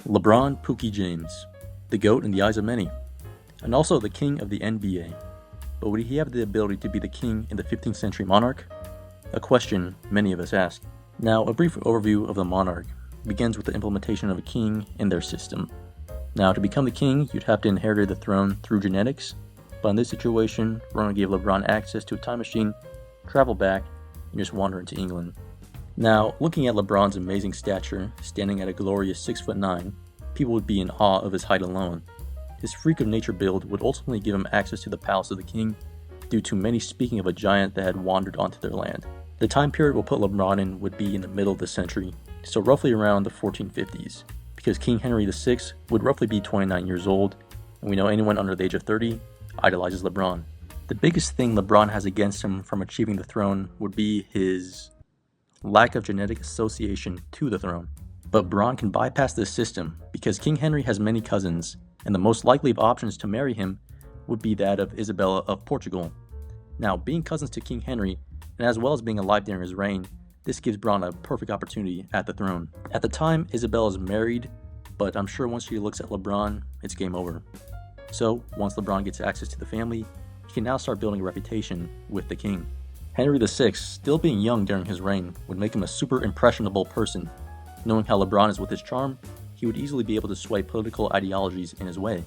LeBron Pookie James, the GOAT in the eyes of many, and also the king of the NBA. But would he have the ability to be the king in the 15th century Monarch? A question many of us ask. Now, a brief overview of the Monarch begins with the implementation of a king in their system. Now, to become the king, you'd have to inherit the throne through genetics, but in this situation, Rona gave LeBron access to a time machine, travel back, and just wander into England. Now, looking at LeBron's amazing stature, standing at a glorious 6'9", people would be in awe of his height alone. His freak of nature build would ultimately give him access to the palace of the king, due to many speaking of a giant that had wandered onto their land. The time period we'll put LeBron in would be in the middle of the century, so roughly around the 1450s, because King Henry VI would roughly be 29 years old, and we know anyone under the age of 30 idolizes LeBron. The biggest thing LeBron has against him from achieving the throne would be his lack of genetic association to the throne. But Bron can bypass this system because King Henry has many cousins, and the most likely of options to marry him would be that of Isabella of Portugal. Now, being cousins to King Henry, and as well as being alive during his reign, this gives Bron a perfect opportunity at the throne. At the time, Isabella is married, but I'm sure once she looks at LeBron, it's game over. So, once LeBron gets access to the family, he can now start building a reputation with the king. Henry VI, still being young during his reign, would make him a super impressionable person. Knowing how LeBron is with his charm, he would easily be able to sway political ideologies in his way.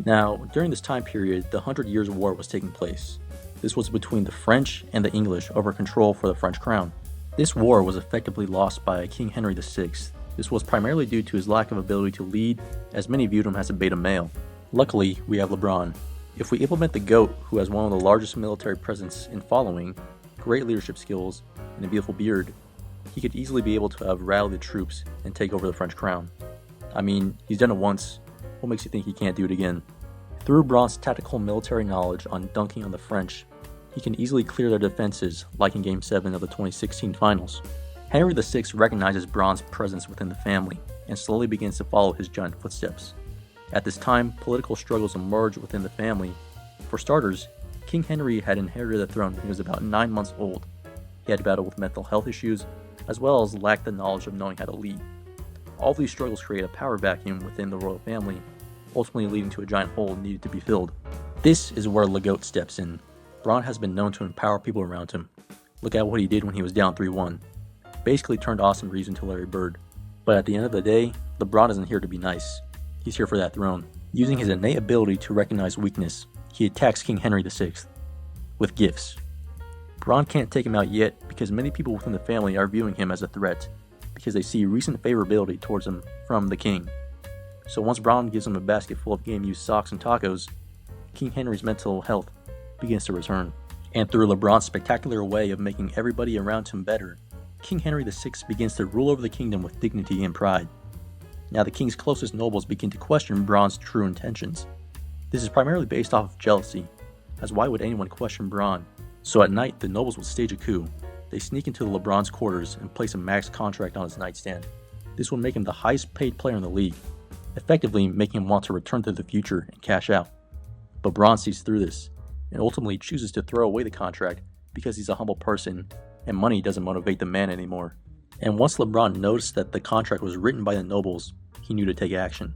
Now, during this time period, the 100 Years' War was taking place. This was between the French and the English over control for the French crown. This war was effectively lost by King Henry VI. This was primarily due to his lack of ability to lead, as many viewed him as a beta male. Luckily, we have LeBron. If we implement the GOAT, who has one of the largest military presence in following, great leadership skills, and a beautiful beard, he could easily be able to have rallied the troops and take over the French crown. I mean, he's done it once, what makes you think he can't do it again? Through Bron's tactical military knowledge on dunking on the French, he can easily clear their defenses, like in Game 7 of the 2016 finals. Henry VI recognizes Bron's presence within the family, and slowly begins to follow his giant footsteps. At this time, political struggles emerge within the family. For starters, King Henry had inherited the throne when he was about 9 months old. He had battled with mental health issues, as well as lacked the knowledge of knowing how to lead. All these struggles create a power vacuum within the royal family, ultimately leading to a giant hole needed to be filled. This is where the GOAT steps in. Bron has been known to empower people around him. Look at what he did when he was down 3-1. Basically turned Austin Reeves into Larry Bird. But at the end of the day, LeBron isn't here to be nice. He's here for that throne. Using his innate ability to recognize weakness, he attacks King Henry VI with gifts. Bron can't take him out yet because many people within the family are viewing him as a threat because they see recent favorability towards him from the king. So once Bron gives him a basket full of game-used socks and tacos, King Henry's mental health begins to return. And through LeBron's spectacular way of making everybody around him better, King Henry VI begins to rule over the kingdom with dignity and pride. Now the king's closest nobles begin to question Bron's true intentions. This is primarily based off of jealousy, as why would anyone question Bron? So at night, the nobles would stage a coup. They sneak into LeBron's quarters and place a max contract on his nightstand. This will make him the highest paid player in the league, effectively making him want to return to the future and cash out. But Bron sees through this, and ultimately chooses to throw away the contract because he's a humble person, and money doesn't motivate the man anymore. And once LeBron noticed that the contract was written by the nobles, he knew to take action.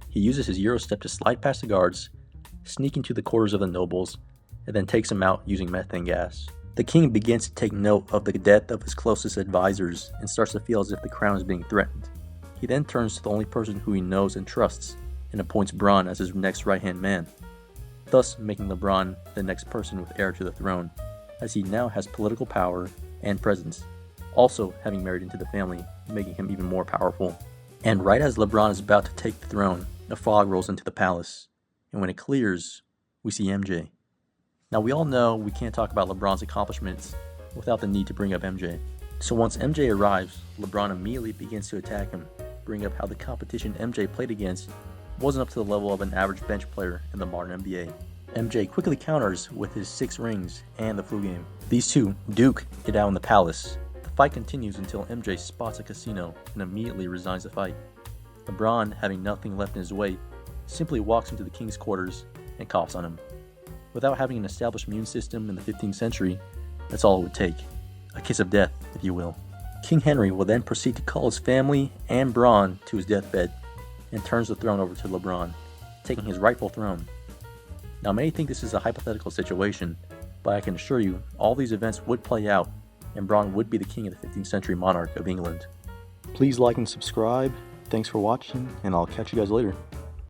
He uses his Euro step to slide past the guards, sneak into the quarters of the nobles, and then takes them out using methane gas. The king begins to take note of the death of his closest advisors and starts to feel as if the crown is being threatened. He then turns to the only person who he knows and trusts and appoints Bron as his next right-hand man, thus making LeBron the next person with heir to the throne, as he now has political power and presence, also having married into the family, making him even more powerful. And right as LeBron is about to take the throne, a fog rolls into the palace, and when it clears, we see MJ. Now we all know we can't talk about LeBron's accomplishments without the need to bring up MJ. So once MJ arrives, LeBron immediately begins to attack him, bring up how the competition MJ played against wasn't up to the level of an average bench player in the modern NBA. MJ quickly counters with his 6 rings and the flu game. These two duke it out in the palace. The fight continues until MJ spots a casino and immediately resigns the fight. LeBron, having nothing left in his way, simply walks into the king's quarters and coughs on him. Without having an established immune system in the 15th century, that's all it would take. A kiss of death, if you will. King Henry will then proceed to call his family and Bron to his deathbed. and turns the throne over to LeBron, taking his rightful throne. Now, many think this is a hypothetical situation, but I can assure you all these events would play out, and Bron would be the king of the 15th century monarch of England. Please like and subscribe. Thanks for watching, and I'll catch you guys later.